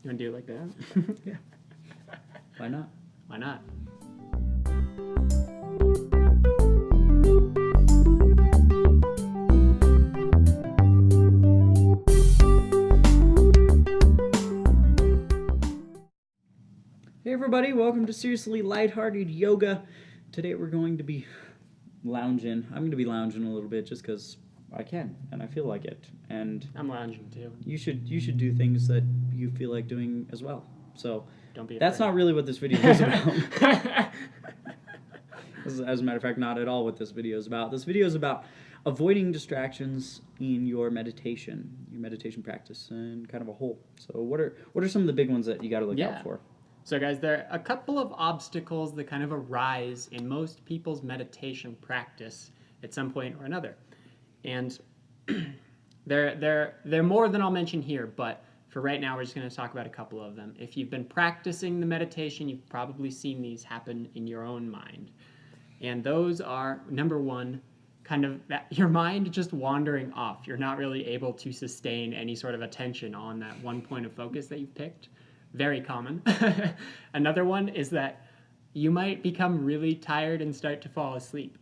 You want to do it like that? Yeah. Why not? Why not? Hey everybody, welcome to Seriously Lighthearted Yoga. Today we're going to be lounging. I'm going to be lounging a little bit just because I can and I feel like it. And I'm lounging too. you should do things that you feel like doing as well. So Don't be that's afraid. not really what this video is about. As a matter of fact, not at all what this video is about. This video is about avoiding distractions in your meditation practice, and kind of a whole. So what are some of the big ones that you got to look out for? So guys, there are a couple of obstacles that kind of arise in most people's meditation practice at some point or another. And they're more than I'll mention here, but for right now we're just going to talk about a couple of them. If you've been practicing the meditation, you've probably seen these happen in your own mind. And those are, number one, kind of that your mind just wandering off. You're not really able to sustain any sort of attention on that one point of focus that you've picked. Very common. Another one is that you might become really tired and start to fall asleep.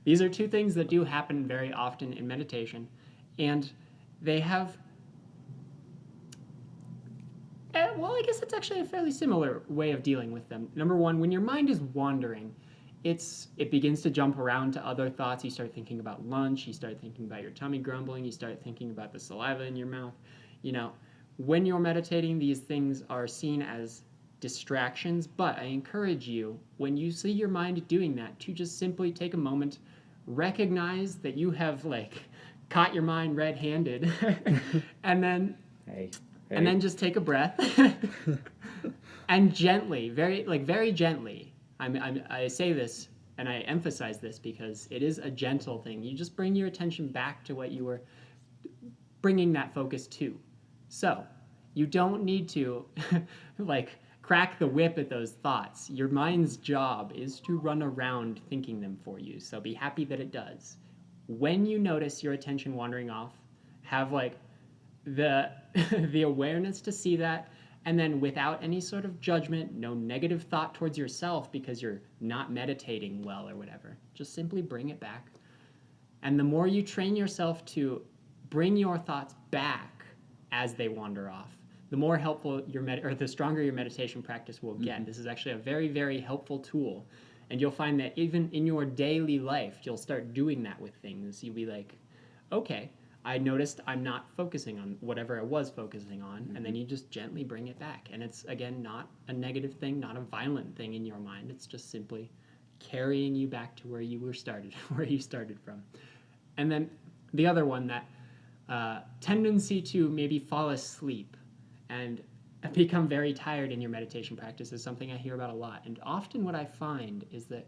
These are two things that do happen very often in meditation, and they have, well, I guess it's actually a fairly similar way of dealing with them. Number one, when your mind is wandering, it begins to jump around to other thoughts. You start thinking about lunch, you start thinking about your tummy grumbling, you start thinking about the saliva in your mouth. You know, when you're meditating, these things are seen as distractions, but I encourage you, when you see your mind doing that, to just simply take a moment, recognize that you have, like, caught your mind red-handed, and then and then just take a breath, and gently, very gently, I say this, and I emphasize this because it is a gentle thing. You just bring your attention back to what you were bringing that focus to. So, you don't need to, like, crack the whip at those thoughts. Your mind's job is to run around thinking them for you, so be happy that it does. When you notice your attention wandering off, have, like, the awareness to see that, and then without any sort of judgment, no negative thought towards yourself because you're not meditating well or whatever, just simply bring it back. And the more you train yourself to bring your thoughts back as they wander off, the more helpful the stronger your meditation practice will get. This is actually a very, very helpful tool. And you'll find that even in your daily life, you'll start doing that with things. You'll be like, okay, I noticed I'm not focusing on whatever I was focusing on, and then you just gently bring it back. And it's, again, not a negative thing, not a violent thing in your mind. It's just simply carrying you back to where you started from. And then the other one, that tendency to maybe fall asleep and become very tired in your meditation practice is something I hear about a lot. And often what I find is that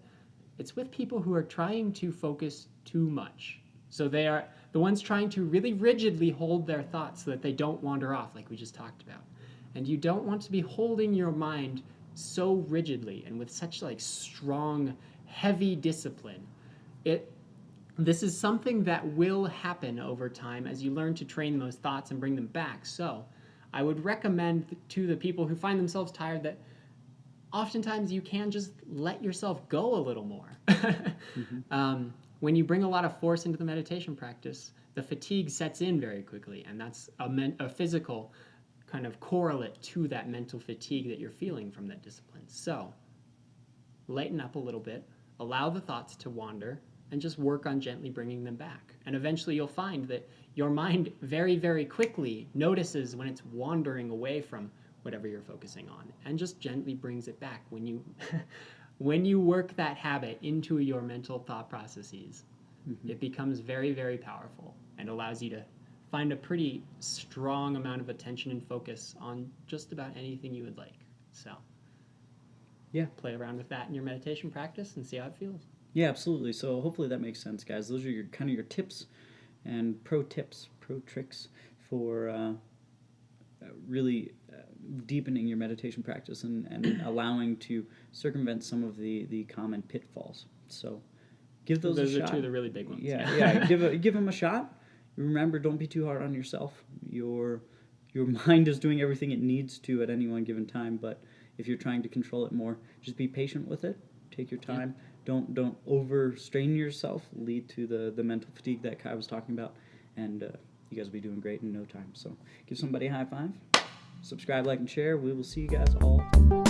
it's with people who are trying to focus too much. So they are the ones trying to really rigidly hold their thoughts so that they don't wander off, like we just talked about. And you don't want to be holding your mind so rigidly and with such, like, strong, heavy discipline. This is something that will happen over time as you learn to train those thoughts and bring them back. So I would recommend to the people who find themselves tired that oftentimes you can just let yourself go a little more. When you bring a lot of force into the meditation practice, the fatigue sets in very quickly, and that's a physical kind of correlate to that mental fatigue that you're feeling from that discipline. So lighten up a little bit, allow the thoughts to wander, and just work on gently bringing them back. And eventually you'll find that your mind very, very quickly notices when it's wandering away from whatever you're focusing on, and just gently brings it back. When you work that habit into your mental thought processes, it becomes very, very powerful and allows you to find a pretty strong amount of attention and focus on just about anything you would like. So, yeah, play around with that in your meditation practice and see how it feels. Yeah, absolutely. So hopefully that makes sense, guys. Those are your kind of your tips and pro tricks for really deepening your meditation practice and allowing to circumvent some of the common pitfalls. So give those a shot. Those are two of the really big ones. Yeah. Give them a shot. Remember, don't be too hard on yourself. Your your mind is doing everything it needs to at any one given time, but if you're trying to control it more, just be patient with it. Take your time. Don't overstrain yourself, lead to the mental fatigue that Kai was talking about, and you guys will be doing great in no time. So give somebody a high five, subscribe, like, and share. We will see you guys all tomorrow.